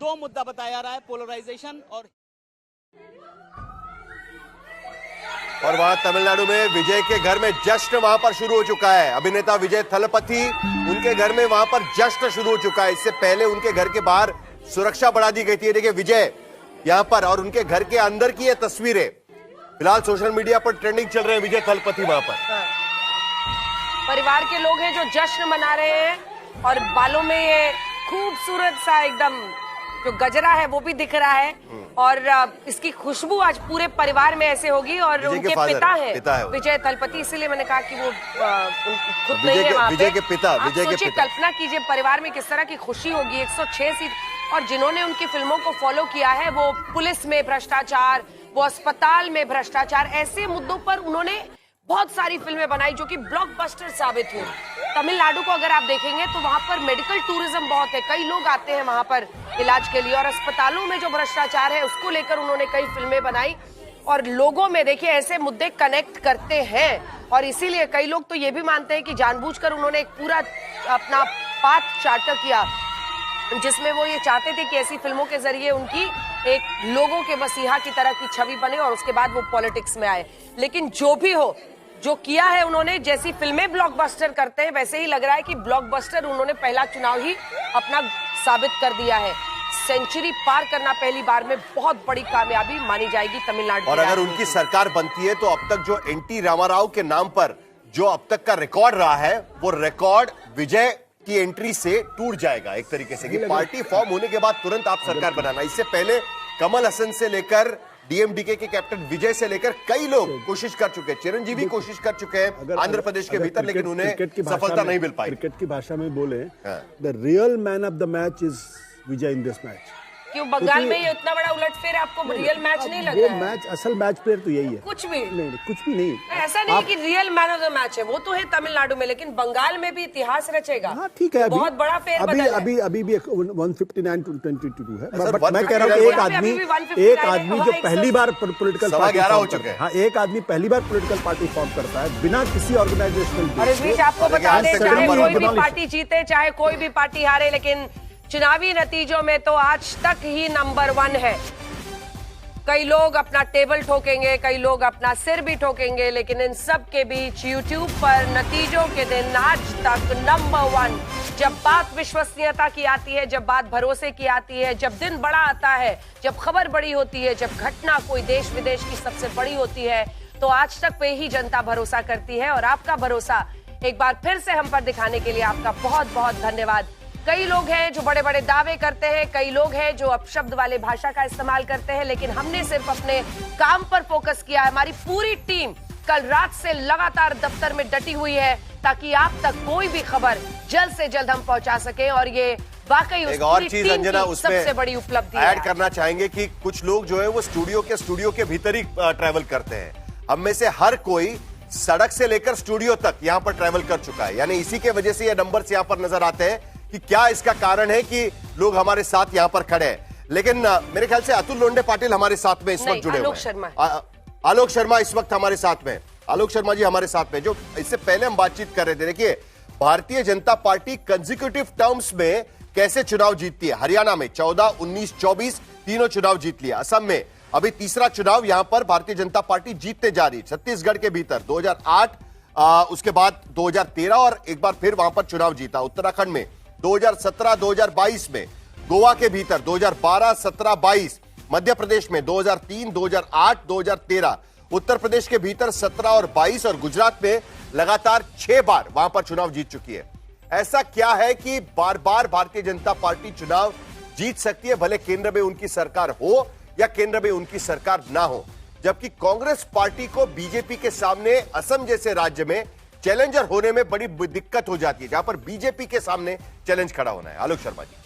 दो मुद्दा बताया जा रहा है, पोलराइजेशन और वहां तमिलनाडु में विजय के घर में जश्न वहां पर शुरू हो चुका है। अभिनेता विजय थलपति, उनके घर में वहां पर जश्न शुरू हो चुका है। इससे पहले उनके घर के बाहर सुरक्षा बढ़ा दी गई थी। देखिए विजय यहां पर और उनके घर के अंदर की ये तस्वीरें फिलहाल सोशल मीडिया पर ट्रेंडिंग चल रहे हैं। विजय थलपति वहां पर परिवार के लोग हैं जो जश्न मना रहे हैं और बालों में ये खूबसूरत सा एकदम जो गजरा है वो भी दिख रहा है और इसकी खुशबू आज पूरे परिवार में ऐसे होगी। और उनके पिता है विजय थलपति, इसीलिए मैंने कहा कि वो खुद नहीं है वहाँ पे। विजय के पिता, कल्पना कीजिए परिवार में किस तरह की खुशी होगी। 106 सीट और जिन्होंने उनकी फिल्मों को फॉलो किया है, वो पुलिस में भ्रष्टाचार, वो अस्पताल में भ्रष्टाचार, ऐसे मुद्दों पर उन्होंने बहुत सारी फिल्में बनाई जो कि ब्लॉकबस्टर साबित हुई। तमिलनाडु को अगर आप देखेंगे तो वहां पर मेडिकल टूरिज्म बहुत है, कई लोग आते हैं वहां पर इलाज के लिए और अस्पतालों में जो भ्रष्टाचार है उसको लेकर उन्होंने कई फिल्में बनाई और लोगों में देखिए ऐसे मुद्दे कनेक्ट करते हैं। और इसीलिए कई लोग तो ये भी मानते हैं कि जानबूझकर उन्होंने एक पूरा अपना पाथ चार्टर किया जिसमें वो ये चाहते थे कि ऐसी फिल्मों के जरिए उनकी एक लोगों के मसीहा की तरह की छवि बने और उसके बाद वो पॉलिटिक्स में आए। लेकिन जो भी हो, जो किया है उन्होंने, जैसी फिल्में ब्लॉकबस्टर करते हैं वैसे ही लग रहा है कि ब्लॉकबस्टर उन्होंने पहला चुनाव ही अपना साबित कर दिया है। सेंचुरी पार करना पहली बार में बहुत बड़ी कामयाबी मानी जाएगी तमिलनाडु। और अगर उनकी सरकार बनती है तो अब तक जो एनटी रामाराव के नाम पर जो अब तक का रिकॉर्ड रहा है, वो रिकॉर्ड विजय की एंट्री से टूट जाएगा एक तरीके से। कि पार्टी फॉर्म होने के बाद तुरंत आप सरकार बनाना। इससे पहले कमल हसन से लेकर डीएमडीके के कैप्टन विजय से लेकर कई लोग कोशिश कर चुके हैं। चिरंजीवी कोशिश कर चुके हैं आंध्र प्रदेश के भीतर, लेकिन उन्हें सफलता नहीं मिल पाई। क्रिकेट की भाषा में बोले, the real man of the match is Vijay in this match. क्यों बंगाल में ये इतना बड़ा उलटफेर आपको रियल मैच नहीं लगा? वो मैच असल मैच प्लेयर तो यही है। कुछ भी नहीं, कुछ भी नहीं। ऐसा नहीं कि real man of the match है, वो तो है तमिलनाडु में, लेकिन बंगाल में भी इतिहास रचेगा। हाँ ठीक है, बहुत बड़ा फेर बदल है। अभी भी 159-22 है। बट मैं कह रहा हूँ एक आदमी जो पहली बार पॉलिटिकल पार्टी हो चुके हैं। हाँ, एक आदमी पहली बार पॉलिटिकल पार्टी फॉर्म करता है बिना किसी ऑर्गेनाइजेशनल। और इस बीच आपको बता दें, चाहे कोई भी पार्टी जीते चाहे कोई भी पार्टी हारे, लेकिन चुनावी नतीजों में तो आज तक ही नंबर 1 है। कई लोग अपना टेबल ठोकेंगे, कई लोग अपना सिर भी ठोकेंगे, लेकिन इन सब के बीच यूट्यूब पर नतीजों के दिन आज तक नंबर 1। जब बात विश्वसनीयता की आती है, जब बात भरोसे की आती है, जब दिन बड़ा आता है, जब खबर बड़ी होती है, जब घटना कोई देश विदेश की सबसे बड़ी होती है, तो आज तक पे ही जनता भरोसा करती है। और आपका भरोसा एक बार फिर से हम पर दिखाने के लिए आपका बहुत बहुत धन्यवाद। कई लोग हैं जो बड़े बड़े दावे करते हैं, कई लोग हैं जो अपशब्द वाले भाषा का इस्तेमाल करते हैं, लेकिन हमने सिर्फ अपने काम पर फोकस किया है। हमारी पूरी टीम कल रात से लगातार दफ्तर में डटी हुई है ताकि आप तक कोई भी खबर जल्द से जल्द हम पहुंचा सकें। और ये वाकई एक और चीज अंजना उसमें सबसे बड़ी उपलब्धि ऐड करना चाहेंगे कि कुछ लोग जो है वो स्टूडियो के भीतर ही ट्रैवल करते हैं। हम में से हर कोई सड़क से लेकर स्टूडियो तक यहाँ पर ट्रैवल कर चुका है, यानी इसी के वजह से ये नंबर्स यहाँ पर नजर आते हैं कि क्या इसका कारण है कि लोग हमारे साथ यहां पर खड़े हैं। लेकिन मेरे ख्याल से अतुल लोंढे पाटिल हमारे साथ में इस वक्त जुड़े हुए हैं। आलोक शर्मा इस वक्त हमारे साथ में। आलोक शर्मा जी हमारे साथ में, जो इससे पहले हम बातचीत कर रहे थे। देखिए Bharatiya Janata party consecutive terms में कैसे चुनाव जीतती है। हरियाणा में 14, 19, 24 तीनों चुनाव जीत लिया। असम में अभी तीसरा चुनाव यहां पर भारतीय जनता पार्टी जीतते जा रही। छत्तीसगढ़ के भीतर 2008, उसके बाद 2013 और एक बार फिर वहां पर चुनाव जीता। उत्तराखंड में 2017, 2022 में, गोवा के भीतर 2012, 17, 22, मध्य प्रदेश में 2003, 2008, 2013, उत्तर प्रदेश के भीतर 17 और 22 और गुजरात में लगातार 6 बार वहां पर चुनाव जीत चुकी है। ऐसा क्या है कि बार बार भारतीय जनता पार्टी चुनाव जीत सकती है, भले केंद्र में उनकी सरकार हो या केंद्र में उनकी सरकार ना हो, जबकि कांग्रेस पार्टी को बीजेपी के सामने असम जैसे राज्य में चैलेंजर होने में बड़ी दिक्कत हो जाती है, जहां पर बीजेपी के सामने चैलेंज खड़ा होना है। आलोक शर्मा जी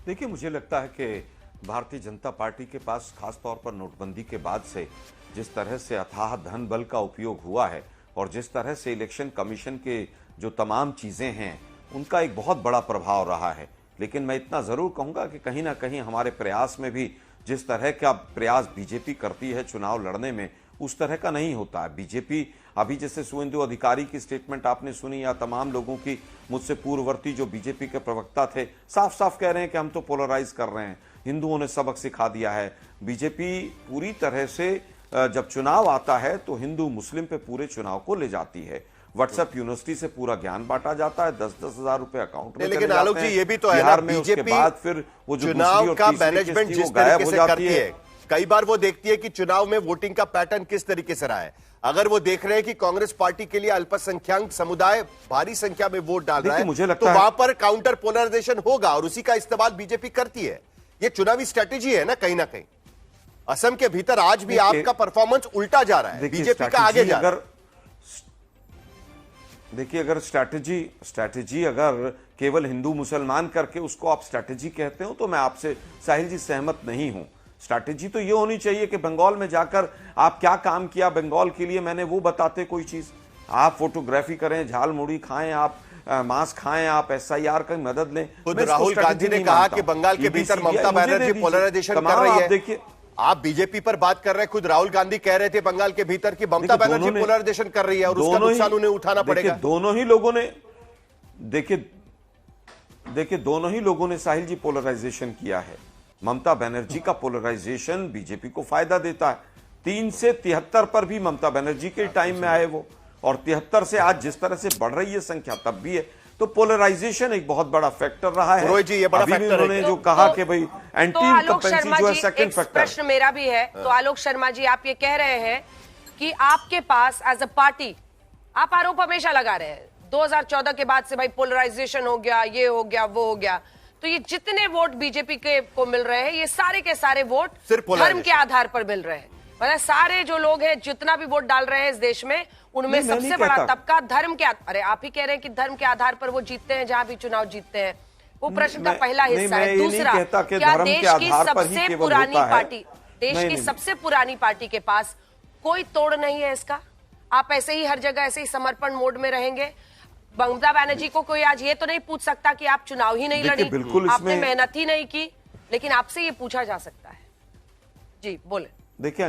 देखिए, मुझे लगता है कि भारतीय जनता पार्टी के पास खासतौर पर नोटबंदी के बाद से जिस तरह से अथाह धन बल का उपयोग हुआ है और जिस तरह से इलेक्शन कमीशन के जो तमाम चीजें हैं उनका एक बहुत बड़ा प्रभाव रहा है। लेकिन मैं इतना जरूर कहूंगा कि कहीं ना कहीं हमारे प्रयास में भी जिस तरह का प्रयास बीजेपी करती है चुनाव लड़ने में, उस तरह का नहीं होता है। बीजेपी अभी जैसे शुभेंदु अधिकारी की स्टेटमेंट आपने सुनी या तमाम लोगों की, मुझसे पूर्ववर्ती जो बीजेपी के प्रवक्ता थे साफ साफ कह रहे हैं कि हम तो पोलराइज कर रहे हैं, हिंदुओं ने सबक सिखा दिया है। बीजेपी पूरी तरह से जब चुनाव आता है तो हिंदू मुस्लिम पे पूरे चुनाव को ले जाती है। व्हाट्सएप यूनिवर्सिटी से पूरा ज्ञान बांटा जाता है, 10-10 हजार रुपए अकाउंट में। लेकिन आलोक जी ये भी तो है ना, बीजेपी बाद फिर वो जो चुनाव का मैनेजमेंट जिस तरीके से करती है, कई बार वो देखती है कि चुनाव में वोटिंग का पैटर्न किस तरीके से रहा है। अगर वो देख रहे हैं कि कांग्रेस पार्टी के लिए अल्पसंख्यक समुदाय भारी संख्या में वोट डाल रहा है, मुझे लगता तो वहां पर काउंटर पोलराइजेशन होगा और उसी का इस्तेमाल बीजेपी करती है। ये चुनावी स्ट्रेटेजी है ना कहीं कहीं। असम के भीतर आज भी आपका परफॉर्मेंस उल्टा जा रहा है, बीजेपी का आगे जा रहा है। देखिए, अगर स्ट्रैटेजी अगर केवल हिंदू मुसलमान करके उसको आप स्ट्रैटेजी कहते हो तो मैं आपसे साहिल जी सहमत नहीं हूं। स्ट्रैटेजी तो ये होनी चाहिए कि बंगाल में जाकर आप क्या काम किया बंगाल के लिए, मैंने वो बताते कोई चीज। आप फोटोग्राफी करें, झाल मुड़ी खाएं, आप मांस खाएं, आप SIR की मदद लें। खुद राहुल गांधी ने कहा कि बंगाल के भीतर ममता बनर्जी पोलराइजेशन कर रही है। देखिए, आप बीजेपी पर बात कर रहे हैं, खुद राहुल गांधी कह रहे थे बंगाल के भीतर की ममता बनर्जी पोलराइजेशन कर रही है और उसका नुकसान उन्हें उठाना पड़ेगा। दोनों ही लोगों ने देखिए दोनों ही लोगों ने साहिल जी पोलराइजेशन किया है। ममता बनर्जी का पोलराइजेशन बीजेपी को फायदा देता है। 3 से 73 पर भी ममता बनर्जी के टाइम में आए वो, और 73 से आज जिस तरह से बढ़ रही है संख्या तब भी है। तो पोलराइजेशन एक बहुत बड़ा फैक्टर रहा है। जी ये बड़ा फैक्टर उन्होंने जो कहा कि भाई एंटी इनकम्पेंसी जो है सेकंड फैक्टर। प्रश्न मेरा भी है। तो आलोक शर्मा जी, आप ये कह रहे हैं कि आपके पास एज अ पार्टी, आप आरोप हमेशा लगा रहे हैं 2014 के बाद से भाई पोलराइजेशन हो गया, ये हो गया, वो हो गया। तो ये जितने वोट बीजेपी के को मिल रहे हैं, ये सारे के सारे वोट धर्म के आधार पर मिल रहे हैं। मतलब सारे जो लोग हैं, जितना भी वोट डाल रहे हैं इस देश में, उनमें सबसे बड़ा तबका धर्म के, अरे आप ही कह रहे हैं कि धर्म के आधार पर वो जीतते हैं जहां भी चुनाव जीतते हैं। वो प्रश्न का पहला हिस्सा है। दूसरा, क्या देश की सबसे पुरानी पार्टी, देश की सबसे पुरानी पार्टी के पास कोई तोड़ नहीं है इसका? आप ऐसे ही हर जगह ऐसे ही समर्पण मोड में रहेंगे? ममता बनर्जी को कोई आज ये तो नहीं पूछ सकता कि आप चुनाव ही नहीं लड़ी, आपने मेहनत ही नहीं की, लेकिन आपसे ये पूछा जा सकता है। जी बोले। देखिए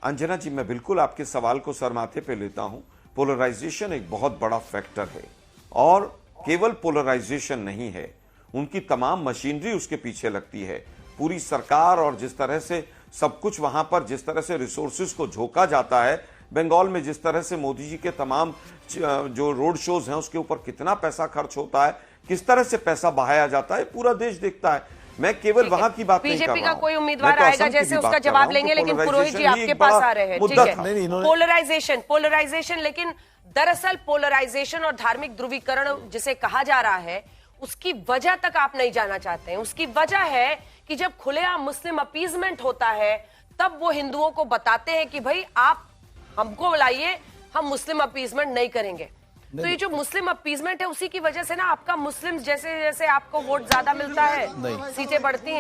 अंजना जी मैं बिल्कुल आपके सवाल को सरमाथे पे लेता हूं। पोलराइजेशन एक बहुत बड़ा फैक्टर है, और केवल पोलराइजेशन नहीं है, उनकी तमाम मशीनरी उसके पीछे लगती है। पूरी सरकार और जिस तरह से सब कुछ वहां पर, जिस तरह से रिसोर्सेज को झोंका जाता है, बंगाल में जिस तरह से मोदी जी के तमाम जो रोड शोज हैं उसके ऊपर कितना पैसा खर्च होता है, किस तरह से पैसा बहाया जाता है, पूरा देश देखता है। मैं केवल वहां की बात नहीं कर रहा हूं। बीजेपी का कोई उम्मीदवार आएगा जैसे उसका जवाब लेंगे, लेकिन पुरोहित जी आपके पास आ रहे हैं। ठीक है, पोलराइजेशन, लेकिन दरअसल पोलराइजेशन और धार्मिक ध्रुवीकरण जिसे कहा जा रहा है, उसकी वजह तक आप नहीं जाना चाहते हैं। उसकी वजह है कि जब खुलेआम मुस्लिम अपीजमेंट होता है, तब वो हिंदुओं को बताते हैं कि भाई आप हमको बुलाइए, हम मुस्लिम अपीजमेंट नहीं करेंगे। तो ये जो मुस्लिम अपीजमेंट है, उसी की वजह से ना आपका मुस्लिम जैसे जैसे आपको वोट ज्यादा मिलता है, सीटें बढ़ती हैं।